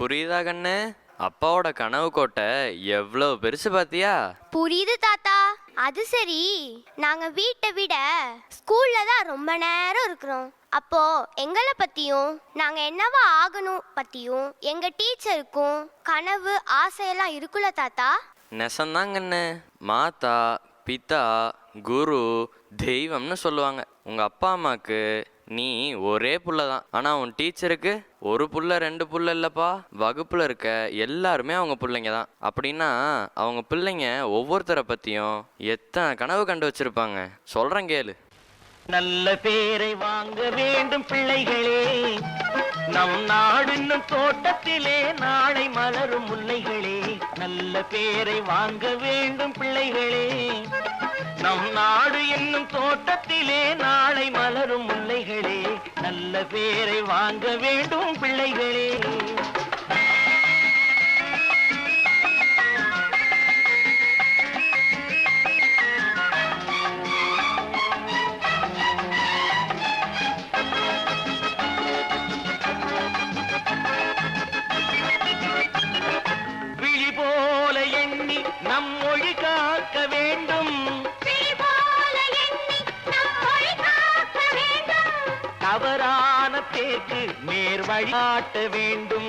புரியுதா கண்ணு? அப்பாவோட கனவு கோட்டை எவ்வளவு பெருசு பாத்தியா? புரியுது தாத்தா. அது சரி, நாங்க வீட்டை விட ஸ்கூல்ல தான் ரொம்ப நேரம் இருக்கிறோம். அப்போ எங்களை பத்தியும் நாங்க என்னவா ஆகணும் பத்தியும் எங்க டீச்சருக்கும் கனவு ஆசையெல்லாம் இருக்குல்ல தாத்தா? நெசந்தான் கண்ணு. மாதா பிதா குரு தெய்வம்னு சொல்லுவாங்க. உங்க அப்பா அம்மாக்கு நீ ஒரே புள்ள தான். ஆனா உன் டீச்சருக்கு ஒரு புள்ள ரெண்டு புள்ள இல்லப்பா, வகுப்புல இருக்க எல்லாருமே அவங்க பிள்ளைங்க தான். அப்படின்னா அவங்க பிள்ளைங்க ஒவ்வொருத்தரை பத்தியும் எத்தனை கனவு கண்டு வச்சிருப்பாங்க. சொல்றேன் கேளு. நல்ல பேரை வாங்க வேண்டும் பிள்ளைகளே, நம் நாடு என்னும் தோட்டத்திலே நாளை மலரும் முல்லைகளே. நல்ல பேரை வாங்க வேண்டும் பிள்ளைகளே, நம் நாடு என்னும் தோட்டத்திலே நாளை மலரும் முல்லைகளே. நல்ல பேரை வாங்க வேண்டும் பிள்ளைகளே. விழி போல எண்ணி நம் மொழி காக்க வேண்டும், தவறான பேருக்கு நேர் வழி காட்ட வேண்டும்.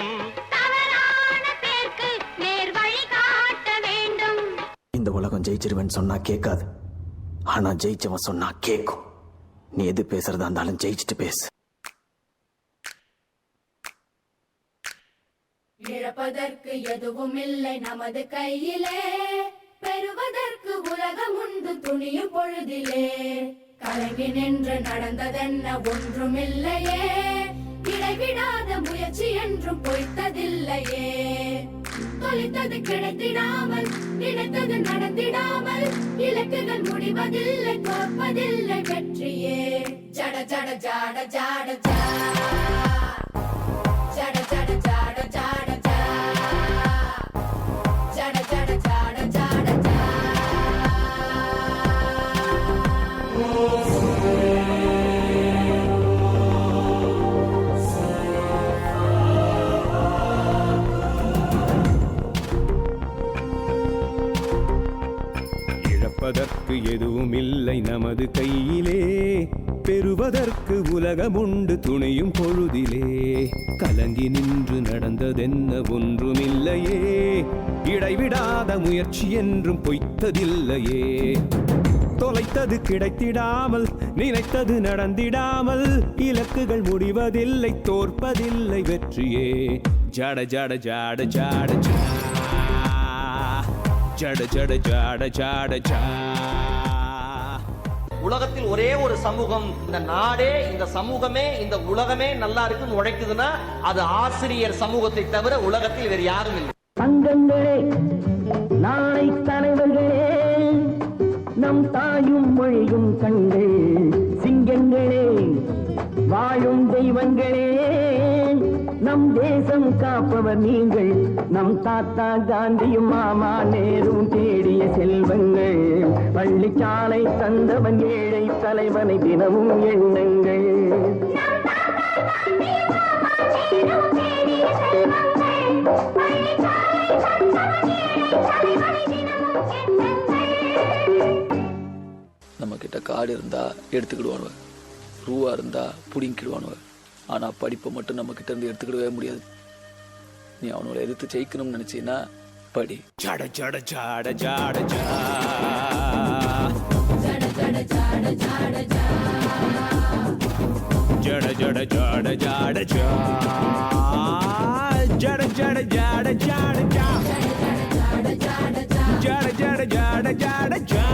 இந்த உலகம் ஜெயிச்சிருவேன் சொன்னா கேட்காது, ஆனா ஜெயிச்சவன் சொன்னா கேட்கும். நீ எது பேசுறதா இருந்தாலும் ஜெயிச்சுட்டு பேசு. இழப்பதற்கு எதுவும் இல்லை நமது கையிலே, பெறுவதற்கு உலகம் உண்டு துணியும் பொழுதிலே. கலங்கி நின்று நடந்ததென்ன ஒன்றுமில்லையே, இடைவிடாத முயற்சி என்றும் பொய்த்ததில்லையே. தொலைத்தது கிடைத்திடாமல், நினைத்தது நடந்திடாமல், இலக்குகள் முடிவதில்லை, தோற்பதில்லை வெற்றியே. ஜட ஜட ஜாட ஜாட ஜா, ஜட ஜட ஜாட ஜாட ஜா, ஜட ஜட ஜாட ஜாட ஜா. இழப்பதற்கு எதுவும் இல்லை நமது கையிலே, பெறுவதற்கு உலகமுண்டு துணையும் பொழுதிலே. கலங்கி நின்று நடந்ததென்ன ஒன்றுமில்லையே, இடைவிடாத முயற்சி என்றும் பொய்த்ததில்லையே. தொலைத்தது கிடைத்திடாமல், நினைத்தது நடந்திடாமல், இலக்குகள் முடிவதில்லை, தோற்பதில்லை வெற்றியே. ஜட ஜட ஜாட ஜாட ஜா, ஜட ஜட ஜாட ஜாட ஜா. உலகத்தில் ஒரே ஒரு சமூகம், இந்த நாடே இந்த சமூகமே இந்த உலகமே நல்லா இருக்குன்னு உழைக்குதுன்னா அது ஆசிரியர் சமூகத்தை தவிர உலகத்தில் வேறு யாரும் இல்லை. தங்கங்களே, நாளை தலைவர்களே, நம் தாயும் மொழியும் கண்கள் சிங்கங்களே, வாழும் தெய்வங்களே, நம் தேசம் காப்பவர் நீங்கள். நம் தாத்தா காந்தியும் மாமா நேரும் தேடிய செல்வங்கள், பள்ளிச்சாலை தந்தவன் ஏழை தலைவனை தினமும் எண்ணுங்கள். நம்ம கிட்ட காடு இருந்தா எடுத்துக்கிடுவானுவ, ரூவா இருந்தா புடிங்கிடுவானுவ. ஆனா படிப்பை மட்டும் நம்ம கிட்ட இருந்து எடுத்துக்கிடவே முடியாது. நீ அவனோட எதிர்த்து ஜெயிக்கணும்னு நினைச்சீன்னா படி. ஜட ஜட ஜாட ஜாட ஜா, ஜட ஜட ஜாட ஜாட ஜா, ஜட ஜட ஜாட ஜாட ஜா, ஜட ஜட ஜாட ஜாட ஜா, ஜட ஜட ஜாட ஜாட ஜா, ஜட ஜட ஜாட ஜாட ஜா.